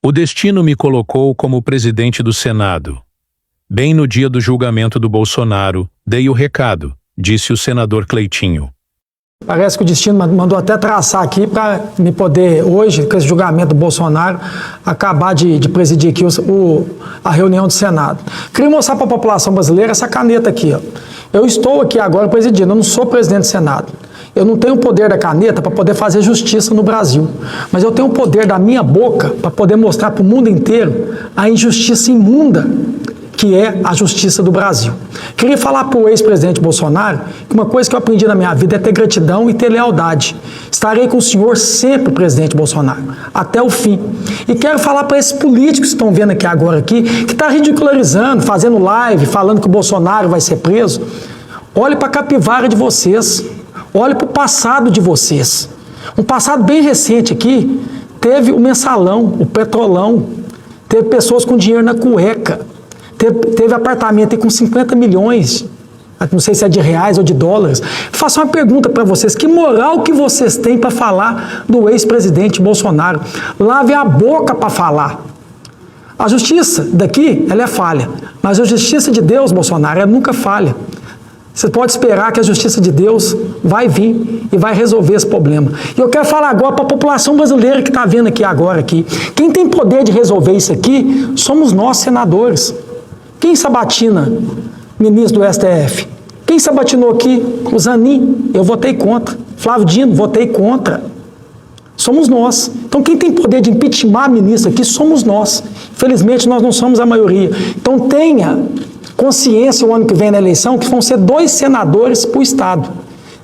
O destino me colocou como presidente do Senado. Bem no dia do julgamento do Bolsonaro, dei o recado, disse o senador Cleitinho. Parece que o destino mandou até traçar aqui para me poder, hoje, com esse julgamento do Bolsonaro, acabar de presidir aqui a reunião do Senado. Queria mostrar para a população brasileira essa caneta aqui, ó. Eu estou aqui agora presidindo, eu não sou presidente do Senado. Eu não tenho o poder da caneta para poder fazer justiça no Brasil, mas eu tenho o poder da minha boca para poder mostrar para o mundo inteiro a injustiça imunda que é a justiça do Brasil. Queria falar para o ex-presidente Bolsonaro que uma coisa que eu aprendi na minha vida é ter gratidão e ter lealdade. Estarei com o senhor sempre, presidente Bolsonaro, até o fim. E quero falar para esses políticos que estão vendo aqui agora, que está ridicularizando, fazendo live, falando que o Bolsonaro vai ser preso. Olhe para a capivara de vocês. Olhe para o passado de vocês. Um passado bem recente aqui, teve o mensalão, o petrolão, teve pessoas com dinheiro na cueca, teve apartamento aí com 50 milhões, não sei se é de reais ou de dólares. Faço uma pergunta para vocês, que moral que vocês têm para falar do ex-presidente Bolsonaro? Lave a boca para falar. A justiça daqui, ela é falha, mas a justiça de Deus, Bolsonaro, ela nunca falha. Você pode esperar que a justiça de Deus vai vir e vai resolver esse problema. E eu quero falar agora para a população brasileira que está vendo aqui agora. Aqui. Quem tem poder de resolver isso aqui somos nós, senadores. Quem sabatina? Ministro do STF. Quem sabatinou aqui? O Zanin. Eu votei contra. Flávio Dino, votei contra. Somos nós. Então quem tem poder de impeachment ministro aqui somos nós. Infelizmente nós não somos a maioria. Então tenha consciência o ano que vem na eleição que vão ser 2 senadores para o Estado.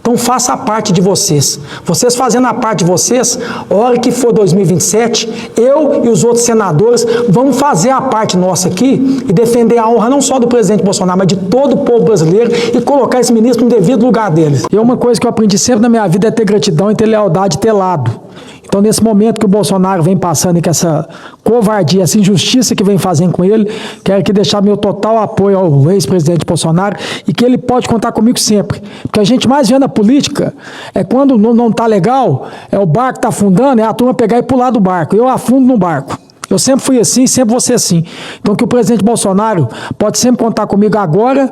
Então faça a parte de vocês. Vocês fazendo a parte de vocês, a hora que for 2027, eu e os outros senadores vamos fazer a parte nossa aqui e defender a honra não só do presidente Bolsonaro, mas de todo o povo brasileiro e colocar esse ministro no devido lugar deles. E uma coisa que eu aprendi sempre na minha vida é ter gratidão e ter lealdade e ter lado. Então, nesse momento que o Bolsonaro vem passando com essa covardia, essa injustiça que vem fazendo com ele, quero aqui deixar meu total apoio ao ex-presidente Bolsonaro e que ele pode contar comigo sempre. Porque a gente mais vê na política é quando não está legal, é o barco está afundando, é a turma pegar e pular do barco. Eu afundo no barco. Eu sempre fui assim, sempre vou ser assim. Então, que o presidente Bolsonaro pode sempre contar comigo agora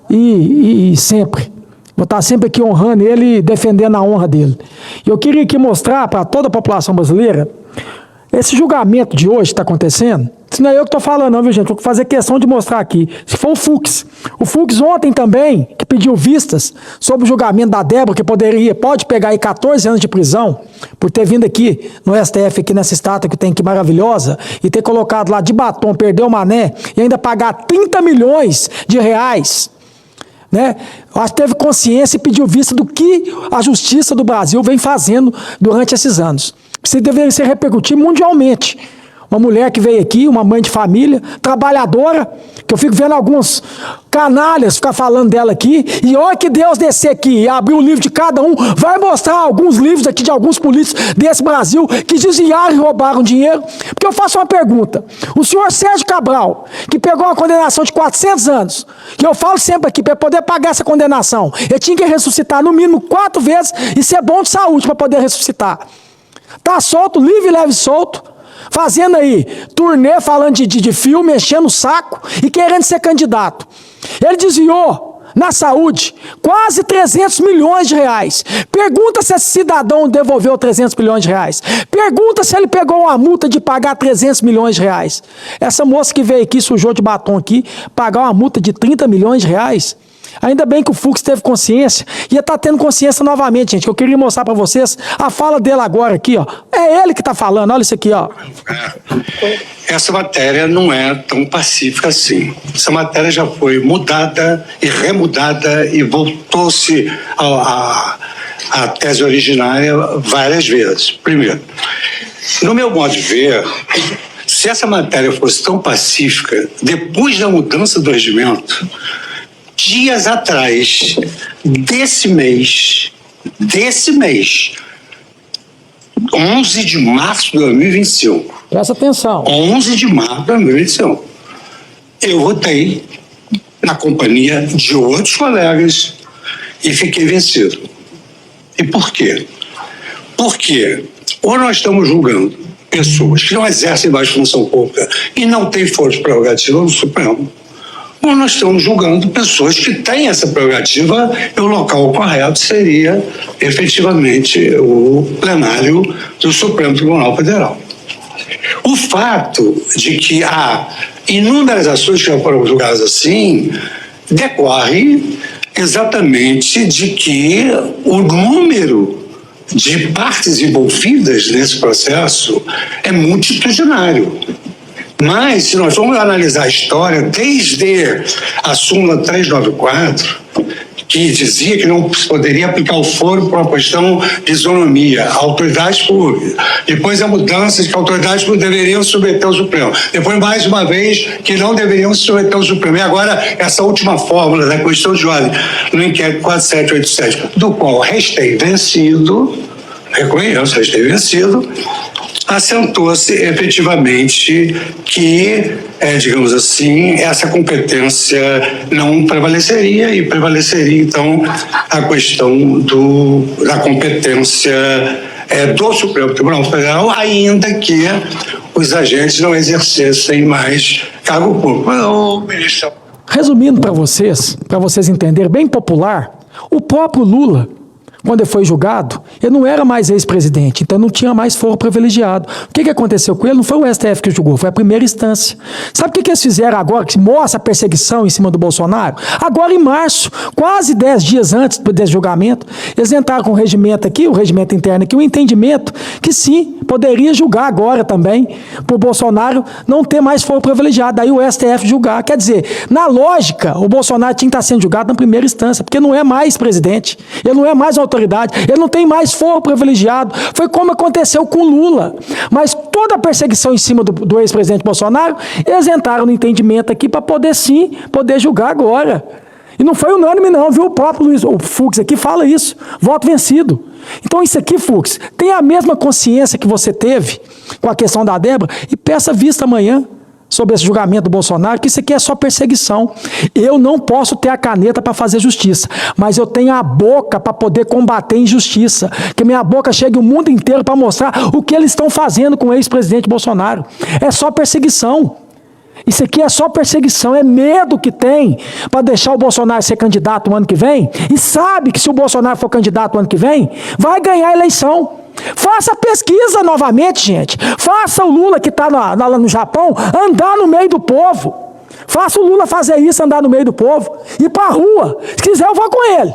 e sempre. Vou estar sempre aqui honrando ele e defendendo a honra dele. E eu queria aqui mostrar para toda a população brasileira esse julgamento de hoje que está acontecendo. Isso não é eu que estou falando não, viu gente? Vou fazer questão de mostrar aqui. Se for o Fux. O Fux ontem também, que pediu vistas sobre o julgamento da Débora, que pode pegar aí 14 anos de prisão por ter vindo aqui no STF, aqui nessa estátua que tem aqui maravilhosa, e ter colocado lá de batom, perder o mané, e ainda pagar 30 milhões de reais. Né? Acho que teve consciência e pediu vista do que a justiça do Brasil vem fazendo durante esses anos. Isso deveria ser repercutido mundialmente. Uma mulher que veio aqui, uma mãe de família, trabalhadora, que eu fico vendo alguns canalhas ficar falando dela aqui, e olha que Deus descer aqui e abrir o livro de cada um, vai mostrar alguns livros aqui de alguns políticos desse Brasil que desviaram e roubaram dinheiro. Porque eu faço uma pergunta. O senhor Sérgio Cabral, que pegou uma condenação de 400 anos, que eu falo sempre aqui, para poder pagar essa condenação, ele tinha que ressuscitar no mínimo 4 vezes e ser bom de saúde para poder ressuscitar. Tá solto, livre, leve e solto, fazendo aí turnê, falando de filme, enchendo o saco e querendo ser candidato. Ele desviou na saúde quase 300 milhões de reais. Pergunta se esse cidadão devolveu 300 milhões de reais. Pergunta se ele pegou uma multa de pagar 300 milhões de reais. Essa moça que veio aqui, sujou de batom aqui, pagar uma multa de 30 milhões de reais. Ainda bem que o Fux teve consciência, e está tendo consciência novamente, gente, que eu queria mostrar para vocês a fala dele agora aqui, ó. É ele que está falando, olha isso aqui, ó. Essa matéria não é tão pacífica assim. Essa matéria já foi mudada e remudada e voltou-se à tese originária várias vezes. Primeiro, no meu modo de ver, se essa matéria fosse tão pacífica, depois da mudança do regimento, dias atrás, desse mês, 11 de março de 2025. Presta atenção. 11 de março de 2025. Eu votei na companhia de outros colegas e fiquei vencido. E por quê? Porque ou nós estamos julgando pessoas que não exercem mais função pública e não têm força prerrogativa no Supremo, ou nós estamos julgando pessoas que têm essa prerrogativa e o local correto seria efetivamente o plenário do Supremo Tribunal Federal. O fato de que há inúmeras ações que já foram julgadas assim decorre exatamente de que o número de partes envolvidas nesse processo é multitudinário. Mas, se nós vamos analisar a história, desde a súmula 394, que dizia que não se poderia aplicar o foro por uma questão de isonomia, autoridades públicas. Depois a mudança de que autoridades públicas deveriam se submeter ao Supremo. Depois, mais uma vez, que não deveriam se submeter ao Supremo. E agora, essa última fórmula da questão de ordem no inquérito 4787, do qual restei vencido, reconheço, restei vencido, assentou-se efetivamente que, digamos assim, essa competência não prevaleceria e prevaleceria, então, a questão da competência do Supremo Tribunal Federal, ainda que os agentes não exercessem mais cargo público. O ministro... Resumindo para vocês entenderem, bem popular, o próprio Lula, quando ele foi julgado, ele não era mais ex-presidente, então não tinha mais foro privilegiado. O que aconteceu com ele? Não foi o STF que julgou, foi a primeira instância. Sabe o que eles fizeram agora, que mostra a perseguição em cima do Bolsonaro? Agora em março, quase 10 dias antes desse julgamento, eles entraram com o regimento aqui, o regimento interno aqui, o entendimento que sim, poderia julgar agora também, para o Bolsonaro não ter mais foro privilegiado, daí o STF julgar. Quer dizer, na lógica, o Bolsonaro tinha que estar sendo julgado na primeira instância, porque não é mais presidente, ele não é mais autoridade, ele não tem mais foro privilegiado. Foi como aconteceu com Lula. Mas toda a perseguição em cima do ex-presidente Bolsonaro, eles entraram no entendimento aqui para poder sim, poder julgar agora. E não foi unânime não, viu? O próprio o Fux aqui fala isso, voto vencido. Então isso aqui, Fux, tenha a mesma consciência que você teve com a questão da Débora e peça vista amanhã sobre esse julgamento do Bolsonaro, que isso aqui é só perseguição. Eu não posso ter a caneta para fazer justiça, mas eu tenho a boca para poder combater injustiça, que minha boca chegue o mundo inteiro para mostrar o que eles estão fazendo com o ex-presidente Bolsonaro. É só perseguição. Isso aqui é só perseguição, é medo que tem para deixar o Bolsonaro ser candidato no ano que vem, e sabe que se o Bolsonaro for candidato no ano que vem, vai ganhar a eleição. Faça pesquisa novamente, gente. Faça o Lula que está lá no Japão andar no meio do povo. Faça o Lula fazer isso, andar no meio do povo. Ir para a rua. Se quiser, eu vou com ele.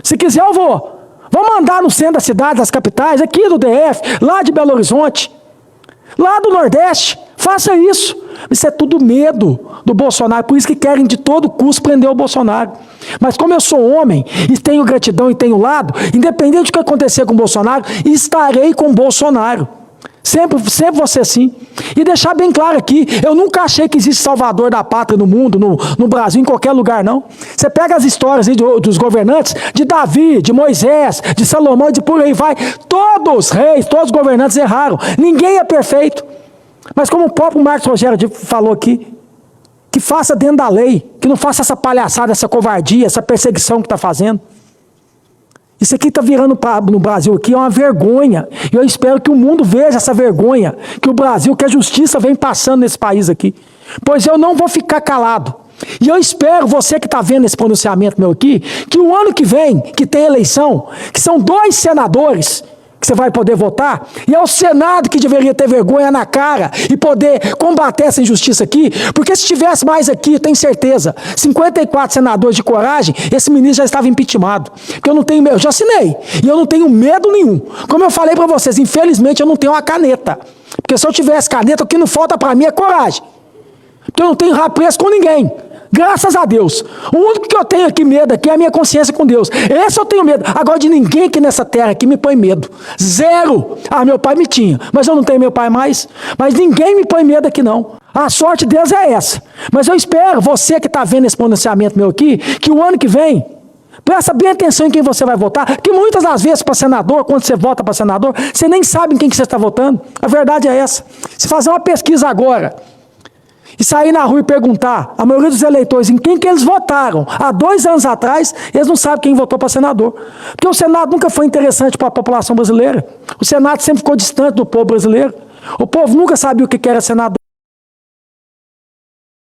Se quiser, eu vou. Vamos andar no centro da cidade, das capitais, aqui do DF, lá de Belo Horizonte, lá do Nordeste. Faça isso. Isso é tudo medo do Bolsonaro. Por isso que querem de todo custo prender o Bolsonaro. Mas como eu sou homem e tenho gratidão e tenho lado, independente do que acontecer com o Bolsonaro, estarei com o Bolsonaro. Sempre vou ser assim. E deixar bem claro aqui, eu nunca achei que existe salvador da pátria no mundo, no Brasil, em qualquer lugar, não. Você pega as histórias aí dos governantes, de Davi, de Moisés, de Salomão, e de por aí vai. Todos os reis, todos os governantes erraram. Ninguém é perfeito. Mas como o próprio Marcos Rogério falou aqui, que faça dentro da lei, que não faça essa palhaçada, essa covardia, essa perseguição que está fazendo. Isso aqui está virando no Brasil aqui, é uma vergonha. E eu espero que o mundo veja essa vergonha, que o Brasil, que a justiça vem passando nesse país aqui. Pois eu não vou ficar calado. E eu espero, você que está vendo esse pronunciamento meu aqui, que o ano que vem, que tem eleição, que são 2 senadores que você vai poder votar, e é o Senado que deveria ter vergonha na cara e poder combater essa injustiça aqui, porque se tivesse mais aqui, tenho certeza, 54 senadores de coragem, esse ministro já estava impeachmentado. Porque eu não tenho medo, eu já assinei, e eu não tenho medo nenhum. Como eu falei para vocês, infelizmente eu não tenho uma caneta, porque se eu tivesse caneta, o que não falta para mim é coragem, porque eu não tenho rapreço com ninguém. Graças a Deus. O único que eu tenho aqui medo aqui é a minha consciência com Deus. Esse eu tenho medo. Agora de ninguém aqui nessa terra aqui me põe medo. Zero. Ah, meu pai me tinha, mas eu não tenho meu pai mais. Mas ninguém me põe medo aqui não. A sorte de Deus é essa. Mas eu espero, você que está vendo esse pronunciamento meu aqui, que o ano que vem, presta bem atenção em quem você vai votar, que muitas das vezes para senador, quando você vota para senador, você nem sabe em quem que você está votando. A verdade é essa. Se fazer uma pesquisa agora e sair na rua e perguntar, a maioria dos eleitores, em quem que eles votaram há 2 anos atrás, eles não sabem quem votou para senador. Porque o Senado nunca foi interessante para a população brasileira. O Senado sempre ficou distante do povo brasileiro. O povo nunca sabia o que era senador.